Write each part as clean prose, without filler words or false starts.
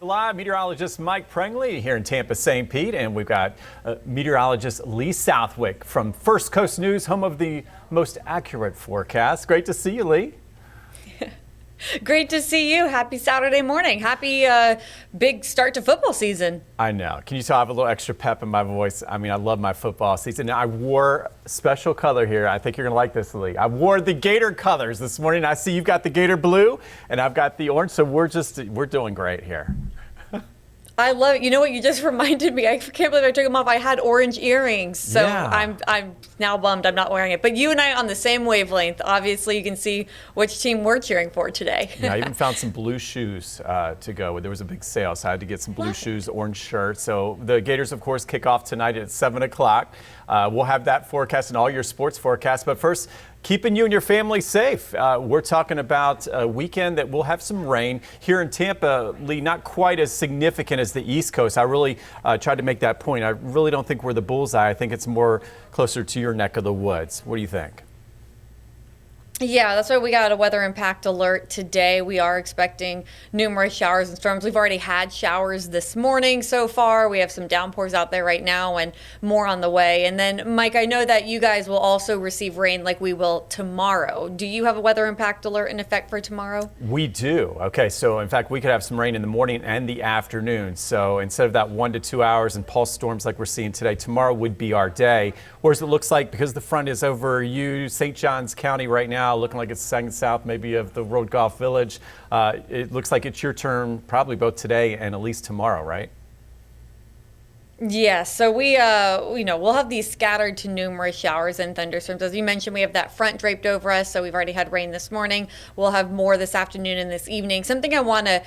Live. Meteorologist Mike Prengley here in Tampa, St. Pete, and we've got meteorologist Lee Southwick from First Coast News, home of the most accurate forecast. Great to see you, Lee. Great to see you. Happy Saturday morning. Happy big start to football season. I know. Can you tell I have a little extra pep in my voice? I mean, I love my football season. I wore special color here. I think you're going to like this, Lee. I wore the Gator colors this morning. I see you've got the Gator blue, and I've got the orange, so we're doing great here. I love it. You know what? You just reminded me. I can't believe I took them off. I had orange earrings, so yeah. I'm now bummed I'm not wearing it. But you and I on the same wavelength. Obviously, you can see which team we're cheering for today. Yeah, I even found some blue shoes to go with. There was a big sale, so I had to get some blue shoes, orange shirt. So the Gators, of course, kick off tonight at 7 o'clock. We'll have that forecast and all your sports forecasts. But first, keeping you and your family safe. We're talking about a weekend that will have some rain here in Tampa, Lee, not quite as significant as the East Coast. I really tried to make that point. I really don't think we're the bullseye. I think it's more closer to your neck of the woods. What do you think? Yeah, that's why we got a weather impact alert today. We are expecting numerous showers and storms. We've already had showers this morning so far. We have some downpours out there right now and more on the way. And then, Mike, I know that you guys will also receive rain like we will tomorrow. Do you have a weather impact alert in effect for tomorrow? We do. Okay, so in fact, we could have some rain in the morning and the afternoon. So instead of that 1 to 2 hours and pulse storms like we're seeing today, tomorrow would be our day. Whereas it looks like, because the front is over St. Johns County right now, looking like it's second south maybe of the Road Golf Village. It looks like it's your turn probably both today and at least tomorrow, right? Yeah, so we'll have these scattered to numerous showers and thunderstorms. As you mentioned, we have that front draped over us, so we've already had rain this morning. We'll have more this afternoon and this evening. Something I want to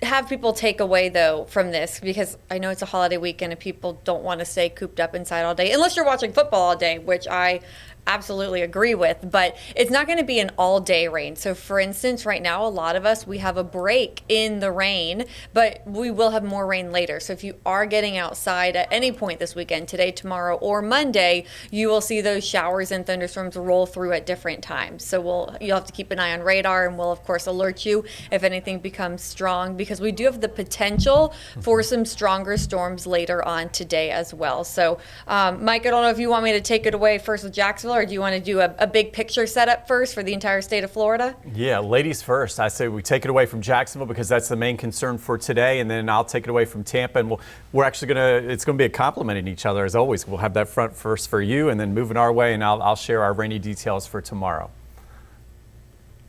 have people take away, though, from this, because I know it's a holiday weekend and people don't want to stay cooped up inside all day, unless you're watching football all day, which I absolutely agree with, but it's not going to be an all-day rain. So for instance, right now, a lot of us, we have a break in the rain, but we will have more rain later. So if you are getting outside at any point this weekend, today, tomorrow, or Monday, you will see those showers and thunderstorms roll through at different times. So you'll have to keep an eye on radar, and we'll of course alert you if anything becomes strong, because we do have the potential for some stronger storms later on today as well. So Mike, I don't know if you want me to take it away first with Jacksonville, or do you want to do a big picture setup first for the entire state of Florida? Yeah, ladies first. I say we take it away from Jacksonville because that's the main concern for today, and then I'll take it away from Tampa, and we're actually it's going to be a complementing each other as always. We'll have that front first for you, and then moving our way, and I'll share our rainy details for tomorrow.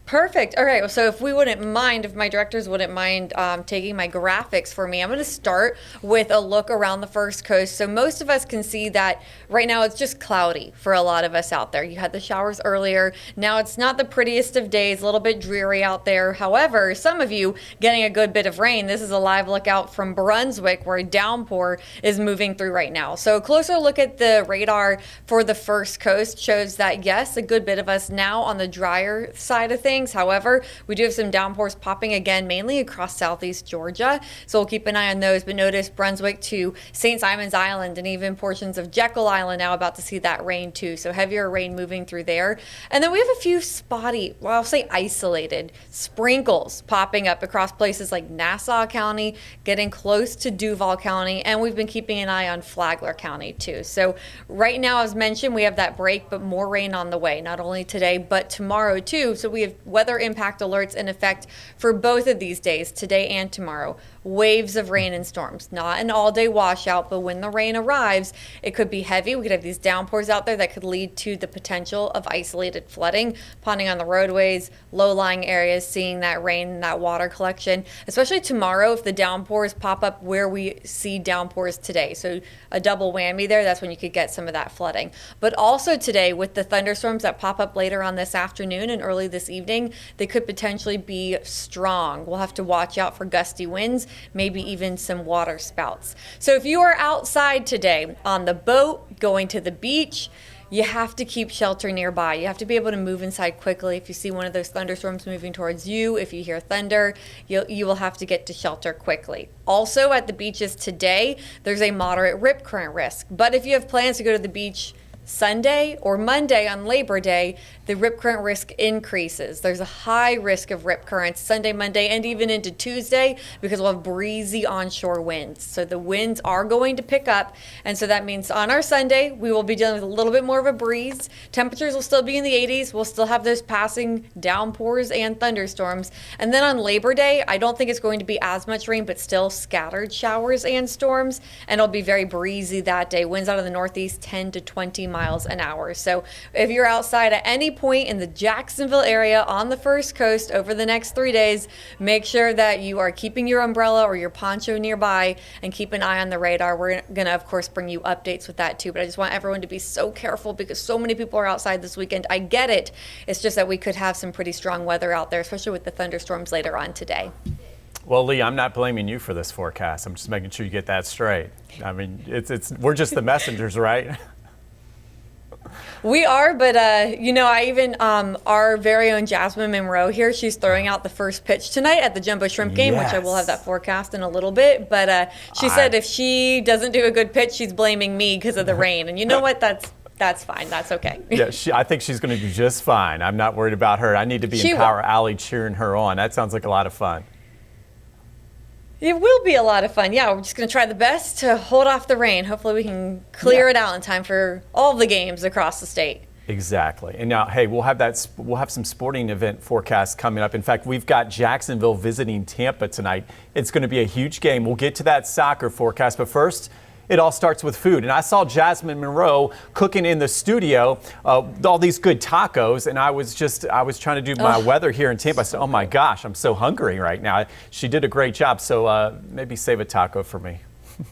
Perfect. All right. So if my directors wouldn't mind taking my graphics for me, I'm going to start with a look around the First Coast. So most of us can see that right now it's just cloudy for a lot of us out there. You had the showers earlier. Now it's not the prettiest of days, a little bit dreary out there. However, some of you getting a good bit of rain. This is a live look out from Brunswick where a downpour is moving through right now. So a closer look at the radar for the First Coast shows that, yes, a good bit of us now on the drier side of things. However, we do have some downpours popping again, mainly across southeast Georgia. So we'll keep an eye on those. But notice Brunswick to St. Simon's Island and even portions of Jekyll Island now about to see that rain too. So heavier rain moving through there. And then we have a few spotty, well, I'll say isolated sprinkles popping up across places like Nassau County, getting close to Duval County. And we've been keeping an eye on Flagler County too. So right now, as mentioned, we have that break, but more rain on the way, not only today, but tomorrow too. So we have weather impact alerts in effect for both of these days, today and tomorrow. Waves of rain and storms, not an all-day washout, but when the rain arrives, it could be heavy. We could have these downpours out there that could lead to the potential of isolated flooding, ponding on the roadways, low-lying areas, seeing that rain and that water collection, especially tomorrow if the downpours pop up where we see downpours today. So a double whammy there. That's when you could get some of that flooding. But also today with the thunderstorms that pop up later on this afternoon and early this evening, they could potentially be strong. We'll have to watch out for gusty winds, maybe even some water spouts. So if you are outside today on the boat, going to the beach, you have to keep shelter nearby. You have to be able to move inside quickly. If you see one of those thunderstorms moving towards you, if you hear thunder, you will have to get to shelter quickly. Also at the beaches today, there's a moderate rip current risk. But if you have plans to go to the beach Sunday or Monday on Labor Day, the rip current risk increases. There's a high risk of rip currents Sunday, Monday, and even into Tuesday because we'll have breezy onshore winds. So the winds are going to pick up. And so that means on our Sunday, we will be dealing with a little bit more of a breeze. Temperatures will still be in the 80s. We'll still have those passing downpours and thunderstorms. And then on Labor Day, I don't think it's going to be as much rain, but still scattered showers and storms. And it'll be very breezy that day. Winds out of the northeast 10 to 20 miles an hour. So if you're outside at any point in the Jacksonville area on the First Coast over the next 3 days, make sure that you are keeping your umbrella or your poncho nearby and keep an eye on the radar. We're going to, of course, bring you updates with that too. But I just want everyone to be so careful because so many people are outside this weekend. I get it. It's just that we could have some pretty strong weather out there, especially with the thunderstorms later on today. Well, Lee, I'm not blaming you for this forecast. I'm just making sure you get that straight. I mean, we're just the messengers, right? We are, but I even our very own Jasmine Monroe here, she's throwing out the first pitch tonight at the Jumbo Shrimp game, which I will have that forecast in a little bit. But she said if she doesn't do a good pitch, she's blaming me because of the rain. And you know what? That's fine. That's okay. Yeah, I think she's going to do just fine. I'm not worried about her. I need to be in Power Alley cheering her on. That sounds like a lot of fun. It will be a lot of fun. Yeah, we're just going to try the best to hold off the rain. Hopefully we can clear it out in time for all the games across the state. Exactly. And now, hey, we'll have some sporting event forecasts coming up. In fact, we've got Jacksonville visiting Tampa tonight. It's going to be a huge game. We'll get to that soccer forecast, but first, it all starts with food. And I saw Jasmine Monroe cooking in the studio all these good tacos. And I was trying to do my weather here in Tampa. I said, oh my gosh, I'm so hungry right now. She did a great job. So maybe save a taco for me.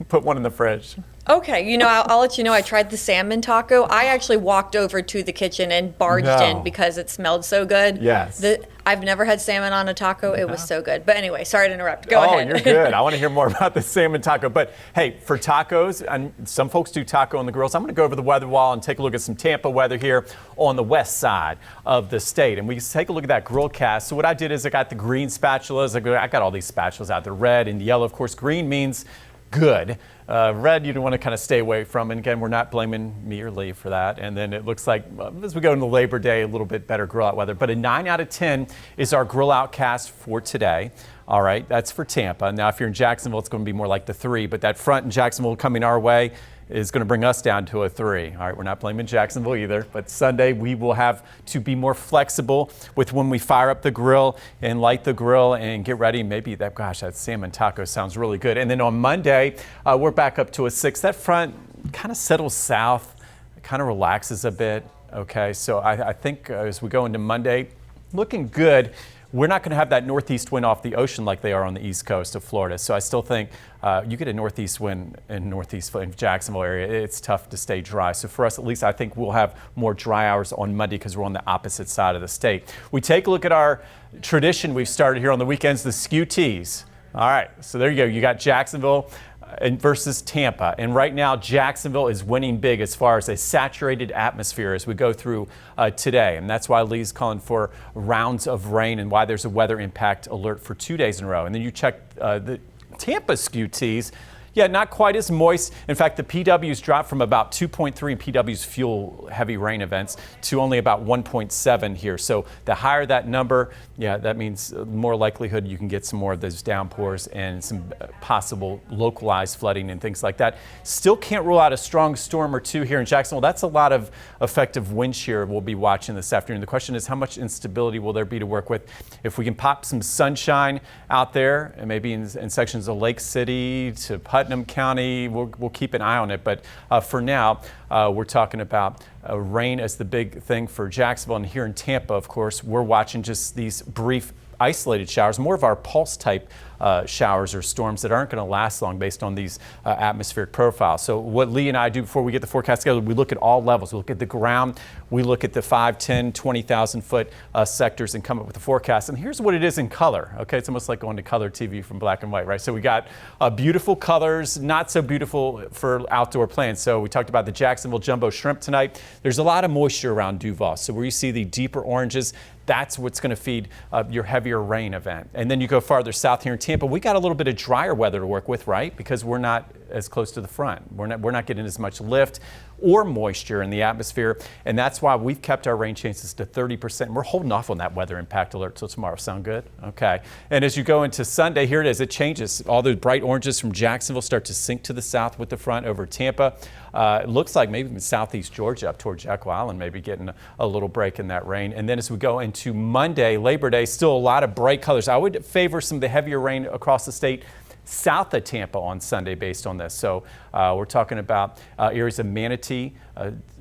Put one in the fridge. Okay, I'll let you know I tried the salmon taco. I actually walked over to the kitchen and barged in because it smelled so good. Yes. I've never had salmon on a taco. It was so good. But anyway, sorry to interrupt. Go ahead. Oh, you're good. I want to hear more about the salmon taco. But hey, for tacos, and some folks do taco on the grills, I'm going to go over the weather wall and take a look at some Tampa weather here on the west side of the state. And we take a look at that grill cast. So what I did is I got the green spatulas. I got all these spatulas out there, red and yellow. Of course, green means good. Red, you'd want to kind of stay away from. And again, we're not blaming me or Lee for that. And then it looks like as we go into Labor Day, a little bit better grill out weather. But a 9 out of 10 is our grill out cast for today. All right, that's for Tampa. Now, if you're in Jacksonville, it's going to be more like the 3. But that front in Jacksonville coming our way is going to bring us down to a 3. All right, we're not blaming Jacksonville either. But Sunday, we will have to be more flexible with when we fire up the grill and light the grill and get ready. Maybe that salmon taco sounds really good. And then on Monday, we're back up to a 6. That front kind of settles south, kind of relaxes a bit. Okay, so I think as we go into Monday, looking good. We're not going to have that northeast wind off the ocean like they are on the east coast of Florida. So I still think you get a northeast wind in Jacksonville area, it's tough to stay dry. So for us, at least, I think we'll have more dry hours on Monday because we're on the opposite side of the state. We take a look at our tradition we've started here on the weekends, the skew teas. All right, so there you go. You got Jacksonville versus Tampa. And right now, Jacksonville is winning big as far as a saturated atmosphere as we go through today. And that's why Lee's calling for rounds of rain and why there's a weather impact alert for 2 days in a row. And then you check the Tampa skew teas. Yeah, not quite as moist. In fact, the PWs dropped from about 2.3 in PW's fuel heavy rain events to only about 1.7 here. So the higher that number, yeah, that means more likelihood you can get some more of those downpours and some possible localized flooding and things like that. Still can't rule out a strong storm or two here in Jacksonville. That's a lot of effective wind shear we'll be watching this afternoon. The question is, how much instability will there be to work with? If we can pop some sunshine out there, and maybe in sections of Lake City to Putnam County, we'll keep an eye on it. But for now, we're talking about rain as the big thing for Jacksonville. And here in Tampa, of course, we're watching just these brief isolated showers, more of our pulse type showers or storms that aren't going to last long based on these atmospheric profiles. So what Lee and I do before we get the forecast together, we look at all levels. We look at the ground, we look at the 5, 10, 20,000 foot sectors and come up with a forecast. And here's what it is in color. Okay, it's almost like going to color TV from black and white, right? So we got beautiful colors, not so beautiful for outdoor plants. So we talked about the Jacksonville Jumbo Shrimp tonight. There's a lot of moisture around Duval. So where you see the deeper oranges, that's what's going to feed your heavier rain event. And then you go farther south here in Tampa, we got a little bit of drier weather to work with, right? Because we're not as close to the front. We're not getting as much lift or moisture in the atmosphere, and that's why we've kept our rain chances to 30%. We're holding off on that weather impact alert till tomorrow. Sound good? Okay. And as you go into Sunday, here it is. It changes. All the bright oranges from Jacksonville start to sink to the south with the front over Tampa. It looks like maybe even southeast Georgia up toward Jekyll Island, maybe getting a little break in that rain. And then as we go into Monday, Labor Day, still a lot of bright colors. I would favor some of the heavier rain across the state south of Tampa on Sunday based on this. So we're talking about areas of Manatee,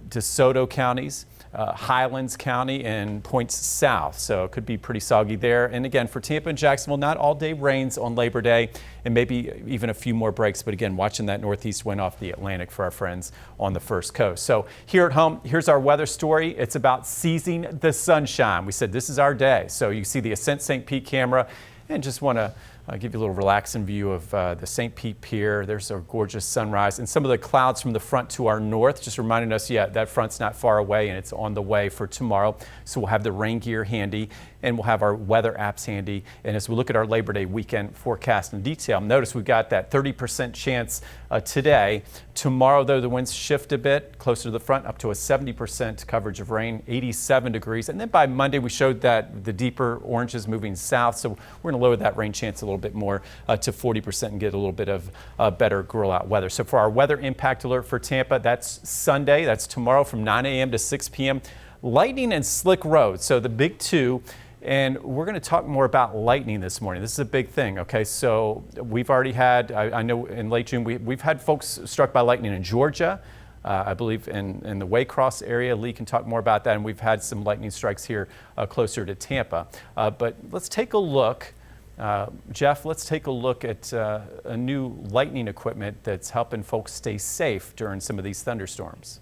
DeSoto counties, Highlands County, and points south. So it could be pretty soggy there. And again, for Tampa and Jacksonville, not all day rains on Labor Day, and maybe even a few more breaks. But again, watching that northeast wind off the Atlantic for our friends on the first coast. So here at home, here's our weather story. It's about seizing the sunshine. We said this is our day. So you see the Ascent St. Pete camera, and just want to give you a little relaxing view of the St. Pete Pier. There's a gorgeous sunrise and some of the clouds from the front to our north, just reminding us, yeah, that front's not far away and it's on the way for tomorrow. So we'll have the rain gear handy and we'll have our weather apps handy. And as we look at our Labor Day weekend forecast in detail, notice we've got that 30% chance today. Tomorrow, though, the winds shift a bit closer to the front, up to a 70% coverage of rain, 87 degrees. And then by Monday, we showed that the deeper oranges moving south. So we're going to lower that rain chance a little bit more to 40% and get a little bit of better grill out weather. So for our weather impact alert for Tampa, that's Sunday. That's tomorrow from 9 a.m. to 6 p.m. Lightning and slick roads. So the big two. And we're going to talk more about lightning this morning. This is a big thing, okay? So we've already had, I know in late June, we've had folks struck by lightning in Georgia, I believe in the Waycross area. Lee can talk more about that. And we've had some lightning strikes here closer to Tampa. But let's take a look. Jeff, let's take a look at a new lightning equipment that's helping folks stay safe during some of these thunderstorms.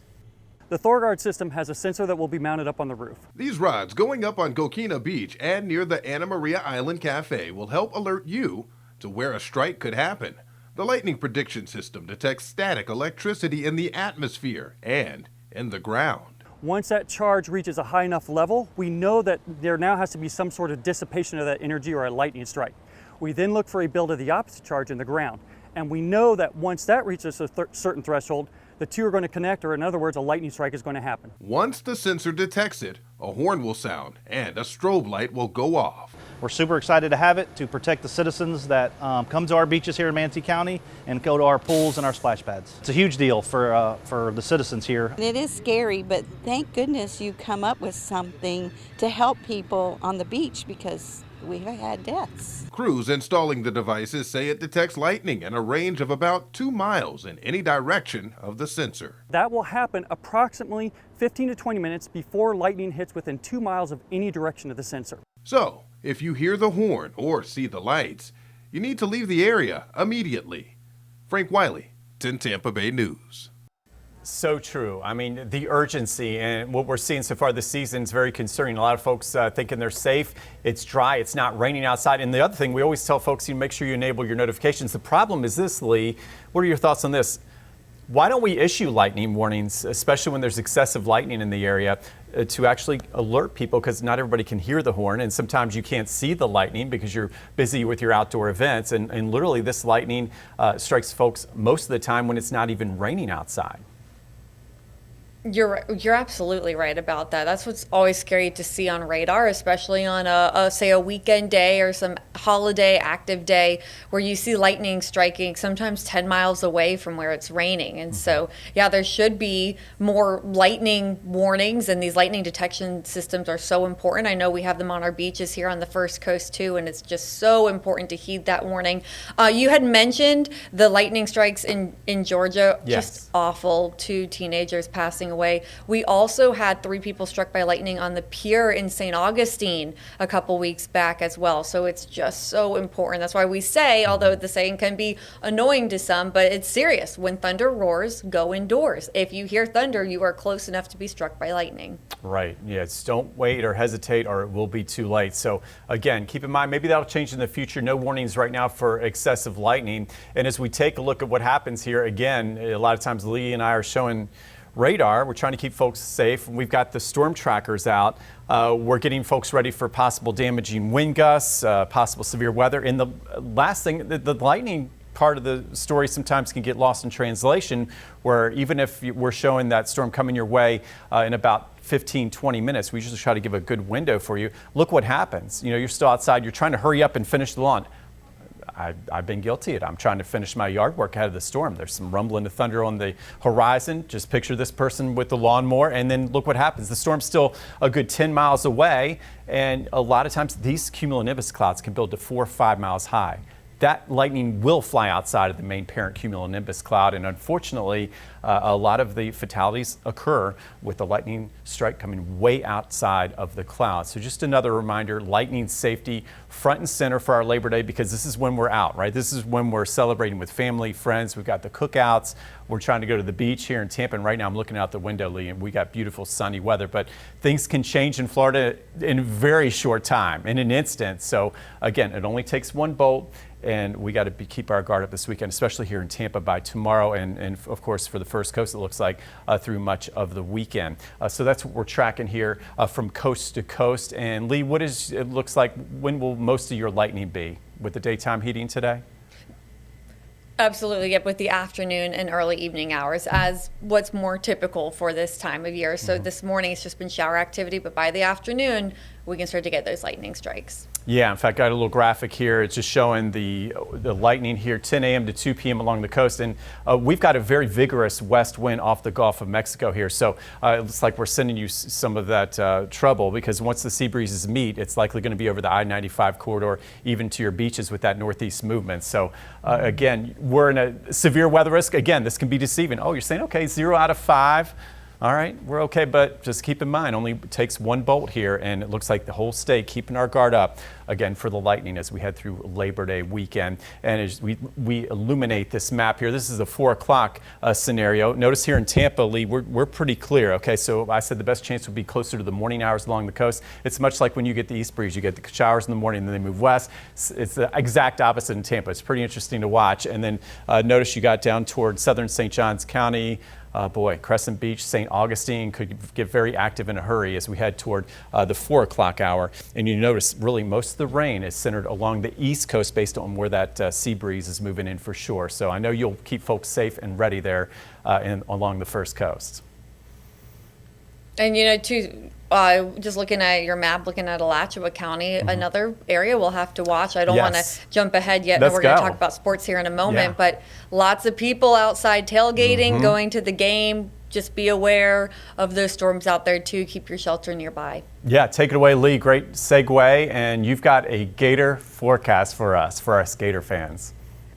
The ThorGuard system has a sensor that will be mounted up on the roof. These rods going up on Coquina Beach and near the Anna Maria Island Cafe will help alert you to where a strike could happen. The lightning prediction system detects static electricity in the atmosphere and in the ground. Once that charge reaches a high enough level, we know that there now has to be some sort of dissipation of that energy or a lightning strike. We then look for a build of the opposite charge in the ground. And we know that once that reaches a certain threshold, the two are going to connect, or in other words, a lightning strike is going to happen. Once the sensor detects it, a horn will sound and a strobe light will go off. We're super excited to have it to protect the citizens that come to our beaches here in Manatee County and go to our pools and our splash pads. It's a huge deal for the citizens here. It is scary, but thank goodness you come up with something to help people on the beach because we've had deaths. Crews installing the devices say it detects lightning in a range of about 2 miles in any direction of the sensor. That will happen approximately 15 to 20 minutes before lightning hits within 2 miles of any direction of the sensor. So, if you hear the horn or see the lights, you need to leave the area immediately. Frank Wiley, 10 Tampa Bay News. So true. I mean, the urgency and what we're seeing so far this season is very concerning. A lot of folks thinking they're safe. It's dry. It's not raining outside. And the other thing, we always tell folks, you make sure you enable your notifications. The problem is this, Lee. What are your thoughts on this? Why don't we issue lightning warnings, especially when there's excessive lightning in the area, to actually alert people, because not everybody can hear the horn, and sometimes you can't see the lightning because you're busy with your outdoor events. And literally this lightning strikes folks most of the time when it's not even raining outside. You're absolutely right about that. That's what's always scary to see on radar, especially on a weekend day or some holiday active day where you see lightning striking sometimes 10 miles away from where it's raining. And so, yeah, there should be more lightning warnings, and these lightning detection systems are so important. I know we have them on our beaches here on the First Coast too, and it's just so important to heed that warning. You had mentioned the lightning strikes in Georgia. Yes. Just awful. 2 teenagers passing away. We also had 3 people struck by lightning on the pier in St. Augustine a couple weeks back as well. So it's just so important. That's why we say, although the saying can be annoying to some, but it's serious. When thunder roars, go indoors. If you hear thunder, you are close enough to be struck by lightning. Right. Yes. Don't wait or hesitate, or it will be too late. So again, keep in mind, maybe that'll change in the future. No warnings right now for excessive lightning. And as we take a look at what happens here, again, a lot of times Lee and I are showing radar. We're trying to keep folks safe. We've got the storm trackers out. We're getting folks ready for possible damaging wind gusts, possible severe weather. And the last thing, the lightning part of the story sometimes can get lost in translation, where even if we're showing that storm coming your way in about 15, 20 minutes, we usually try to give a good window for you. Look what happens. You're still outside. You're trying to hurry up and finish the lawn. I've been guilty of it. I'm trying to finish my yard work ahead of the storm. There's some rumbling of thunder on the horizon. Just picture this person with the lawnmower, and then look what happens. The storm's still a good 10 miles away, and a lot of times these cumulonimbus clouds can build to 4 or 5 miles high. That lightning will fly outside of the main parent cumulonimbus cloud, and unfortunately, a lot of the fatalities occur with the lightning strike coming way outside of the cloud. So just another reminder, lightning safety front and center for our Labor Day, because this is when we're out, right? This is when we're celebrating with family, friends. We've got the cookouts. We're trying to go to the beach here in Tampa, and right now I'm looking out the window, Lee, and we got beautiful sunny weather, but things can change in Florida in a very short time, in an instant. So again, it only takes one bolt, and we got to keep our guard up this weekend, especially here in Tampa by tomorrow, and of course for the first coast, it looks like through much of the weekend. So that's what we're tracking here from coast to coast. And Lee, it looks like, when will most of your lightning be with the daytime heating today? Absolutely, yep, with the afternoon and early evening hours as what's more typical for this time of year. So this morning it's just been shower activity, but by the afternoon we can start to get those lightning strikes. Yeah, in fact, I got a little graphic here. It's just showing the lightning here, 10 a.m. to 2 p.m. along the coast. And we've got a very vigorous west wind off the Gulf of Mexico here. So it looks like we're sending you some of that trouble, because once the sea breezes meet, it's likely going to be over the I-95 corridor, even to your beaches with that northeast movement. So again, we're in a severe weather risk. Again, this can be deceiving. Oh, you're saying, okay, 0 out of 5. All right, we're okay, but just keep in mind, only takes one bolt here, and it looks like the whole state keeping our guard up, again, for the lightning as we head through Labor Day weekend. And as we illuminate this map here, this is a 4 o'clock scenario. Notice here in Tampa, Lee, we're pretty clear, okay? So I said the best chance would be closer to the morning hours along the coast. It's much like when you get the east breeze. You get the showers in the morning, and then they move west. It's the exact opposite in Tampa. It's pretty interesting to watch. And then notice you got down toward southern St. Johns County, Crescent Beach, St. Augustine could get very active in a hurry as we head toward the 4 o'clock hour. And you notice really most of the rain is centered along the east coast based on where that sea breeze is moving in for sure. So I know you'll keep folks safe and ready there along the first coast. And just looking at your map, looking at Alachua County, another area we'll have to watch. I don't want to jump ahead yet. Let's We're going to go. talk about sports here in a moment, but lots of people outside tailgating, going to the game. Just be aware of those storms out there too. Keep your shelter nearby. Yeah, take it away, Lee. Great segue. And you've got a Gator forecast for us Gator fans.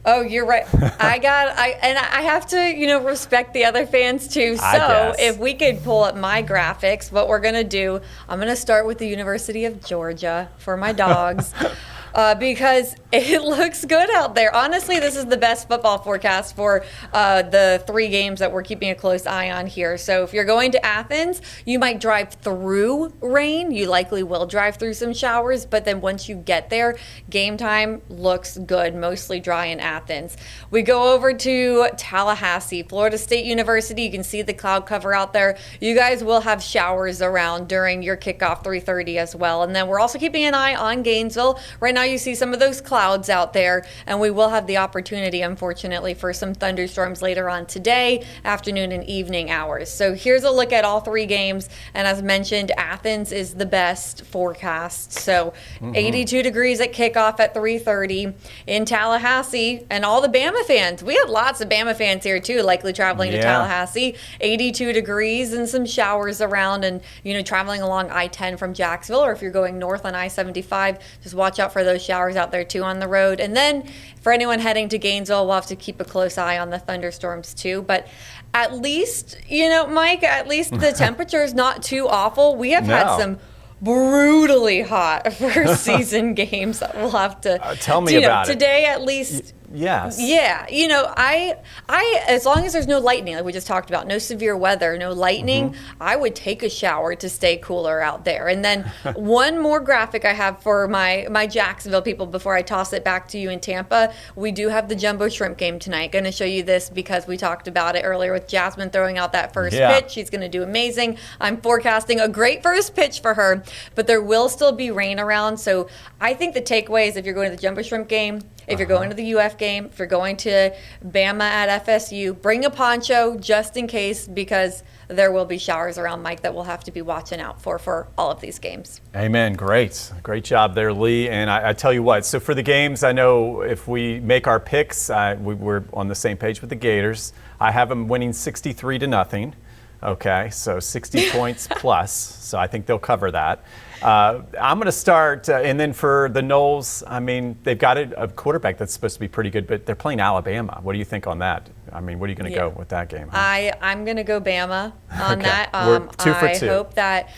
Oh, you're right. I have to, respect the other fans too. I So guess. if we could pull up my graphics, what we're going to do, I'm going to start with the University of Georgia for my dogs. Because it looks good out there. Honestly, this is the best football forecast for the 3 games that we're keeping a close eye on here. So if you're going to Athens, you might drive through rain. You likely will drive through some showers, but then once you get there, game time looks good, mostly dry in Athens. We go over to Tallahassee, Florida State University. You can see the cloud cover out there. You guys will have showers around during your kickoff 3:30 as well. And then we're also keeping an eye on Gainesville. Right now, you see some of those clouds out there, and we will have the opportunity, unfortunately, for some thunderstorms later on today, afternoon and evening hours. So here's a look at all 3 games, and as mentioned, Athens is the best forecast. So 82 degrees at kickoff at 3:30 in Tallahassee, and all the Bama fans. We have lots of Bama fans here too, likely traveling to Tallahassee. 82 degrees and some showers around, and traveling along I-10 from Jacksonville, or if you're going north on I-75, just watch out for those showers out there too on the road. And then for anyone heading to Gainesville, we'll have to keep a close eye on the thunderstorms too. But at least, Mike, at least the temperature is not too awful. We have had some brutally hot first season games that we'll have to tell me about today at least. Yes. Yeah, I as long as there's no lightning, like we just talked about, no severe weather, no lightning, I would take a shower to stay cooler out there. And then one more graphic I have for my Jacksonville people before I toss it back to you in Tampa. We do have the Jumbo Shrimp game tonight. Going to show you this because we talked about it earlier with Jasmine throwing out that first pitch. She's going to do amazing. I'm forecasting a great first pitch for her, but there will still be rain around. So I think the takeaway is if you're going to the Jumbo Shrimp game, If you're going to the UF game, if you're going to Bama at FSU, bring a poncho just in case, because there will be showers around Mike that we'll have to be watching out for all of these games. Amen. Great job there, Lee. And I tell you what, so for the games, I know if we make our picks, we're on the same page with the Gators. I have them winning 63-0. Okay, so 60 points plus. So I think they'll cover that. I'm going to start, and then for the Noles, I mean, they've got a quarterback that's supposed to be pretty good, but they're playing Alabama. What do you think on that? I mean, what are you going to go with that game? Huh? I'm going to go Bama on Okay. that. We're 2 for 2. I hope that.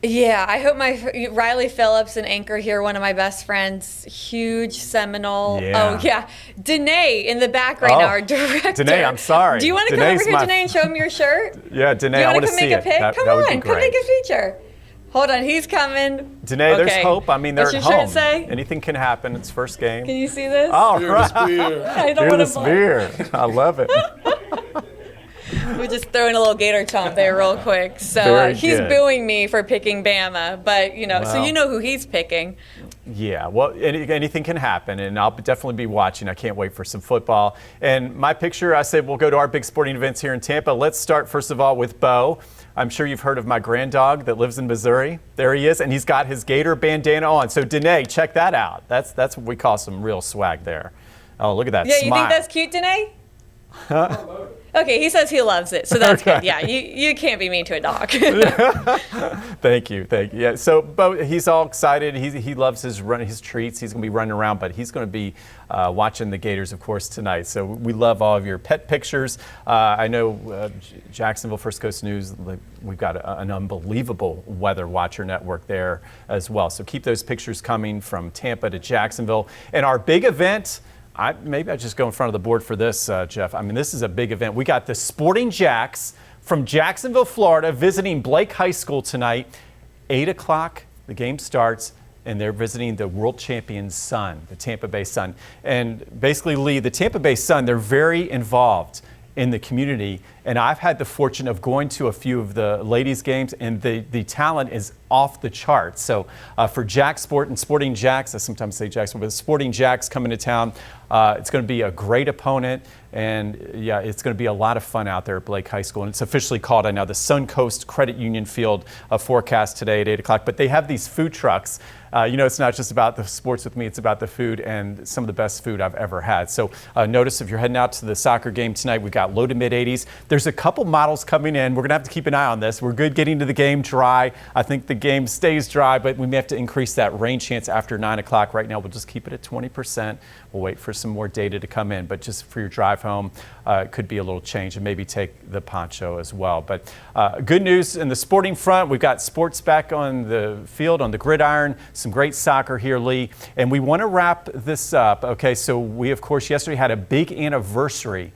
Yeah, I hope my Riley Phillips, an anchor here, one of my best friends, huge Seminole. Yeah. Oh yeah, Danae in the back right now, our director. Danae, I'm sorry. Do you want to come over here, Danae, and show him your shirt? Yeah, Danae, Do you I want want to to come see make a it. pic? Come that would be on, come great. make a feature. Hold on, he's coming. Danae, Okay. there's hope. I mean, they're What's at your home. shirt say? Anything can happen. It's first game. Can you see this? All right. I don't want Fearless to. beer. I love it. We're just throwing a little Gator chomp there real quick. So Very he's good. booing me for picking Bama, but so Wow. you know who he's picking. Yeah, well, anything can happen, and I'll definitely be watching. I can't wait for some football. And my picture, I said we'll go to our big sporting events here in Tampa. Let's start, first of all, with Bo. I'm sure you've heard of my grand dog that lives in Missouri. There he is, and he's got his Gator bandana on. So, Danae, check that out. That's what we call some real swag there. Oh, look at that Yeah, smile. you think that's cute, Danae? Okay, he says he loves it, so that's Okay. good. Yeah, you can't be mean to a dog. Thank you. Yeah. So, Bo, he's all excited. He loves his treats. He's going to be running around, but he's going to be watching the Gators, of course, tonight. So we love all of your pet pictures. I know Jacksonville First Coast News. We've got an unbelievable weather watcher network there as well. So keep those pictures coming from Tampa to Jacksonville. And our big event. Maybe I just go in front of the board for this, Jeff. I mean, this is a big event. We got the Sporting Jacks from Jacksonville, Florida, visiting Blake High School tonight. 8 o'clock, the game starts, and they're visiting the world champion Sun, the Tampa Bay Sun. And basically, Lee, the Tampa Bay Sun, they're very involved in the community. And I've had the fortune of going to a few of the ladies' games, and the talent is off the charts. So for Jack Sport and Sporting Jacks, I sometimes say Jackson, but Sporting Jacks coming to town, it's going to be a great opponent. And yeah, it's going to be a lot of fun out there at Blake High School. And it's officially called, I know, the Suncoast Credit Union Field forecast today at 8 o'clock. But they have these food trucks. It's not just about the sports with me, it's about the food, and some of the best food I've ever had. So notice if you're heading out to the soccer game tonight, we've got low to mid 80s. There's a couple models coming in. We're going to have to keep an eye on this. We're good getting to the game dry. I think the game stays dry, but we may have to increase that rain chance after 9 o'clock. Right now, we'll just keep it at 20%. We'll wait for some more data to come in, but just for your drive home, it could be a little change, and maybe take the poncho as well. But good news in the sporting front. We've got sports back on the field, on the gridiron, some great soccer here, Lee. And we want to wrap this up. Okay, so we, of course, yesterday had a big anniversary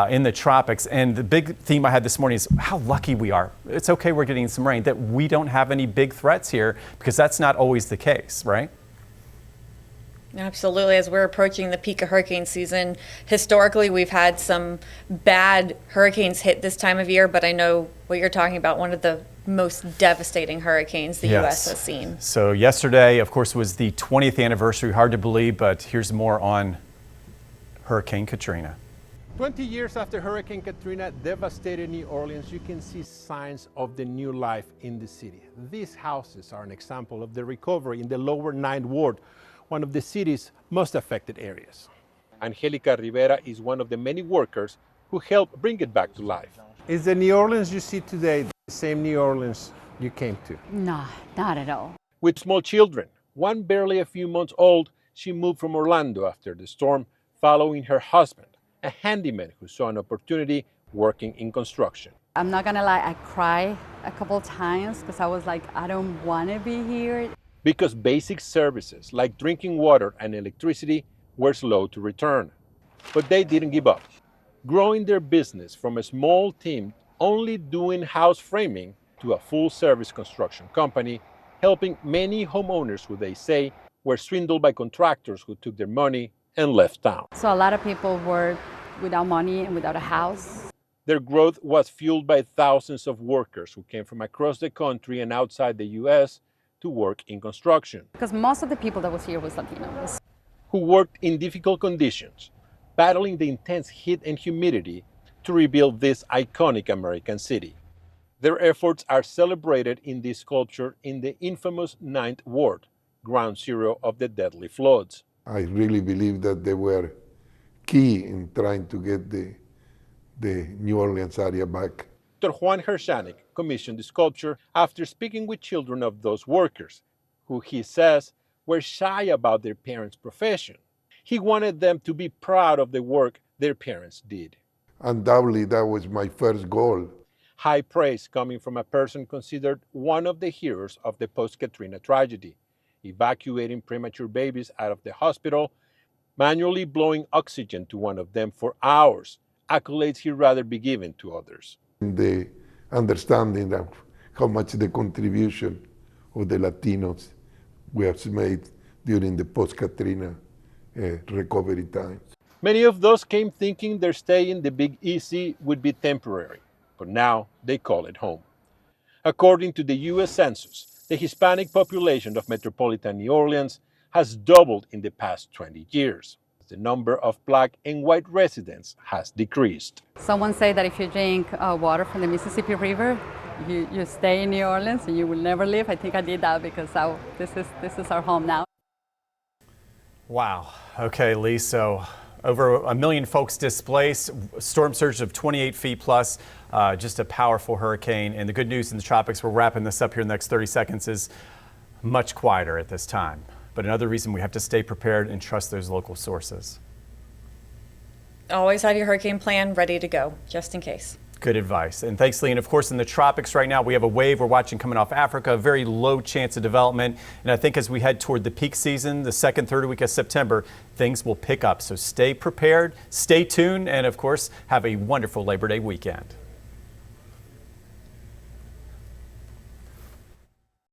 in the tropics. And the big theme I had this morning is how lucky we are. It's okay we're getting some rain, that we don't have any big threats here, because that's not always the case, right? Absolutely. As we're approaching the peak of hurricane season, historically we've had some bad hurricanes hit this time of year, but I know what you're talking about, one of the most devastating hurricanes the U.S. has seen. So yesterday, of course, was the 20th anniversary. Hard to believe, but here's more on Hurricane Katrina. 20 years after Hurricane Katrina devastated New Orleans, you can see signs of the new life in the city. These houses are an example of the recovery in the lower Ninth Ward, one of the city's most affected areas. Angelica Rivera is one of the many workers who helped bring it back to life. Is the New Orleans you see today the same New Orleans you came to? No, not at all. With small children, one barely a few months old, she moved from Orlando after the storm, following her husband, a handyman who saw an opportunity working in construction. I'm not gonna lie, I cried a couple times because I was like, I don't want to be here. Because basic services like drinking water and electricity were slow to return. But they didn't give up, growing their business from a small team only doing house framing to a full-service construction company, helping many homeowners who they say were swindled by contractors who took their money and left town. So a lot of people were without money and without a house. Their growth was fueled by thousands of workers who came from across the country and outside the U.S. to work in construction. Because most of the people that was here was Latinos. who worked in difficult conditions, battling the intense heat and humidity to rebuild this iconic American city. Their efforts are celebrated in this sculpture in the infamous 9th Ward, ground zero of the deadly floods. I really believe that they were key in trying to get the New Orleans area back. Dr. Juan Hershanik commissioned the sculpture after speaking with children of those workers, who he says were shy about their parents' profession. He wanted them to be proud of the work their parents did. Undoubtedly, that was my first goal. High praise coming from a person considered one of the heroes of the post-Katrina tragedy, evacuating premature babies out of the hospital, manually blowing oxygen to one of them for hours, accolades he'd rather be given to others. The understanding of how much the contribution of the Latinos we have made during the post-Katrina recovery times. Many of those came thinking their stay in the Big Easy would be temporary, but now they call it home. According to the U.S. Census, the Hispanic population of metropolitan New Orleans has doubled in the past 20 years. The number of Black and white residents has decreased. Someone say that if you drink water from the Mississippi River, you stay in New Orleans and you will never leave. I think I did that because this is our home now. Wow. Okay, Lee, so over 1 million folks displaced, storm surge of 28 feet plus, just a powerful hurricane. And the good news in the tropics, we're wrapping this up here in the next 30 seconds, is much quieter at this time. But another reason we have to stay prepared and trust those local sources. Always have your hurricane plan ready to go, just in case. Good advice. And thanks, Lee. And of course, in the tropics right now, we have a wave we're watching coming off Africa, a very low chance of development. And I think as we head toward the peak season, the second, third week of September, things will pick up. So stay prepared, stay tuned, and of course, have a wonderful Labor Day weekend.